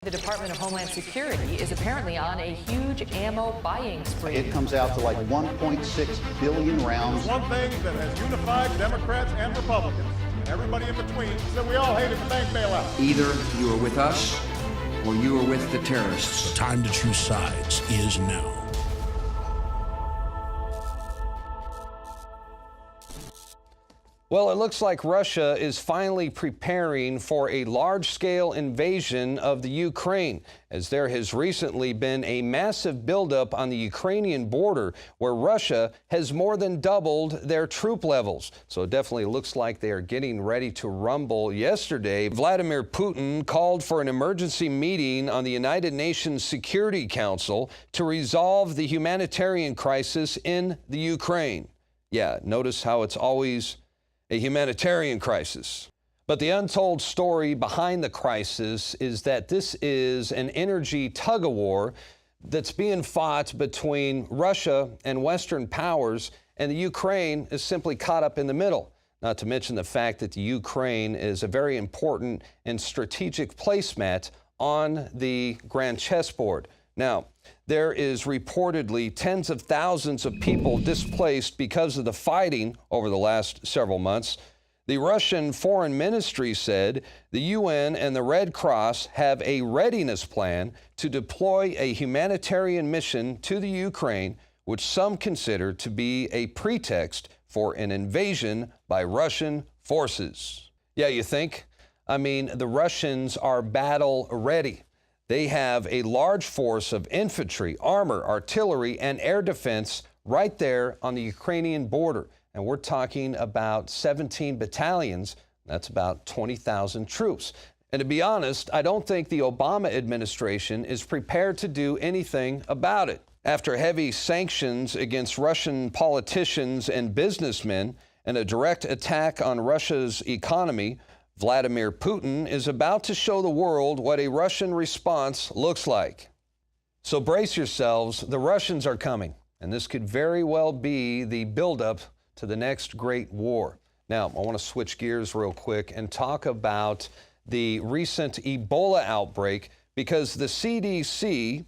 The Department of Homeland Security is apparently on a huge ammo buying spree. It comes out to like 1.6 billion rounds. One thing that has unified Democrats and Republicans, and everybody in between, is that we all hated the bank bailout. Either you are with us or you are with the terrorists. The time to choose sides is now. Well, it looks like Russia is finally preparing for a large-scale invasion of the Ukraine, as there has recently been a massive buildup on the Ukrainian border where Russia has more than doubled their troop levels. So it definitely looks like they are getting ready to rumble. Yesterday, Vladimir Putin called for an emergency meeting on the United Nations Security Council to resolve the humanitarian crisis in the Ukraine. Yeah, notice how it's always a humanitarian crisis. But the untold story behind the crisis is that this is an energy tug-of-war that's being fought between Russia and Western powers, and the Ukraine is simply caught up in the middle. Not to mention the fact that the Ukraine is a very important and strategic placemat on the grand chessboard. Now, there is reportedly tens of thousands of people displaced because of the fighting over the last several months. The Russian Foreign Ministry said the UN and the Red Cross have a readiness plan to deploy a humanitarian mission to the Ukraine, which some consider to be a pretext for an invasion by Russian forces. Yeah, you think? I mean, the Russians are battle ready. They have a large force of infantry, armor, artillery, and air defense right there on the Ukrainian border. And we're talking about 17 battalions. That's about 20,000 troops. And to be honest, I don't think the Obama administration is prepared to do anything about it. After heavy sanctions against Russian politicians and businessmen and a direct attack on Russia's economy, Vladimir Putin is about to show the world what a Russian response looks like. So brace yourselves, the Russians are coming, and this could very well be the buildup to the next great war. Now, I want to switch gears real quick and talk about the recent Ebola outbreak, because the CDC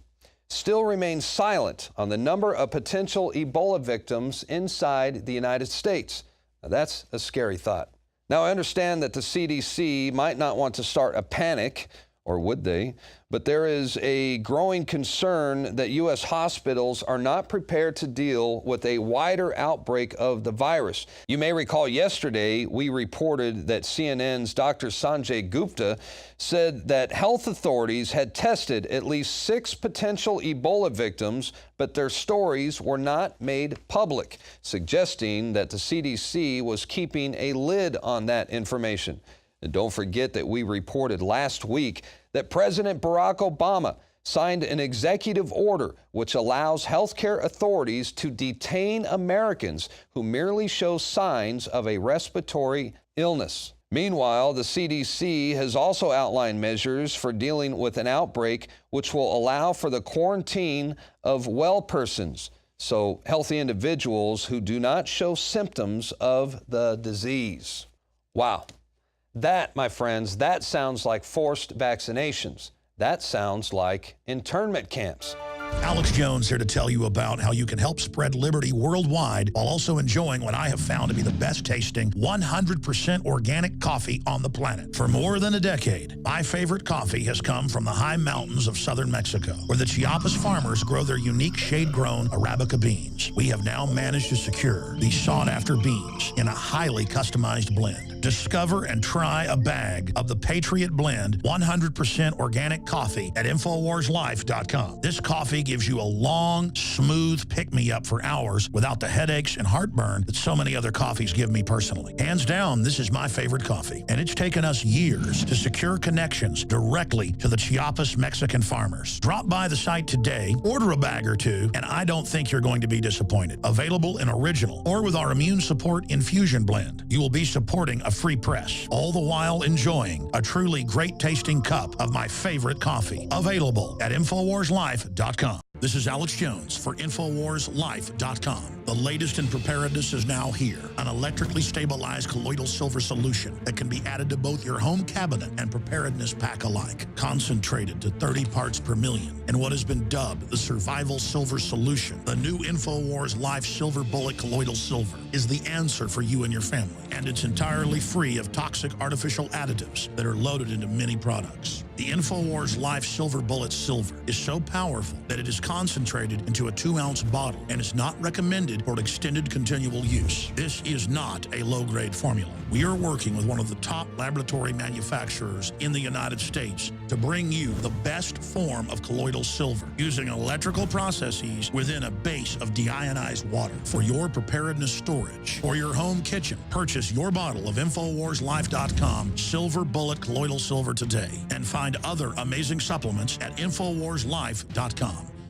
still remains silent on the number of potential Ebola victims inside the United States. Now, that's a scary thought. Now, I understand that the CDC might not want to start a panic, or would they? But there is a growing concern that U.S. hospitals are not prepared to deal with a wider outbreak of the virus. You may recall yesterday we reported that CNN's Dr. Sanjay Gupta said that health authorities had tested at least 6 potential Ebola victims, but their stories were not made public, suggesting that the CDC was keeping a lid on that information. And don't forget that we reported last week that President Barack Obama signed an executive order which allows healthcare authorities to detain Americans who merely show signs of a respiratory illness. Meanwhile, the CDC has also outlined measures for dealing with an outbreak which will allow for the quarantine of well persons, so healthy individuals who do not show symptoms of the disease. Wow. That, my friends, that sounds like forced vaccinations. That sounds like internment camps. Alex Jones here to tell you about how you can help spread liberty worldwide while also enjoying what I have found to be the best tasting 100% organic coffee on the planet. For more than a decade, my favorite coffee has come from the high mountains of southern Mexico, where the Chiapas farmers grow their unique shade-grown Arabica beans. We have now managed to secure these sought-after beans in a highly customized blend. Discover and try a bag of the Patriot Blend 100% organic coffee at InfoWarsLife.com. This coffee gives you a long, smooth pick-me-up for hours without the headaches and heartburn that so many other coffees give me personally. Hands down, this is my favorite coffee, and it's taken us years to secure connections directly to the Chiapas Mexican farmers. Drop by the site today, order a bag or two, and I don't think you're going to be disappointed. Available in original or with our Immune Support Infusion Blend. You will be supporting a free press, all the while enjoying a truly great-tasting cup of my favorite coffee. Available at InfoWarsLife.com. This is Alex Jones for InfoWarsLife.com. The latest in preparedness is now here. An electrically stabilized colloidal silver solution that can be added to both your home cabinet and preparedness pack alike. Concentrated to 30 parts per million in what has been dubbed the survival silver solution. The new InfoWars Life Silver Bullet Colloidal Silver is the answer for you and your family. And it's entirely free of toxic artificial additives that are loaded into many products. The InfoWars Life Silver Bullet Silver is so powerful that it is concentrated into a 2-ounce bottle and is not recommended for extended continual use. This is not a low-grade formula. We are working with one of the top laboratory manufacturers in the United States to bring you the best form of colloidal silver using electrical processes within a base of deionized water for your preparedness storage. For your home kitchen, purchase your bottle of InfoWarsLife.com Silver Bullet Colloidal Silver today and find other amazing supplements at InfoWarsLife.com.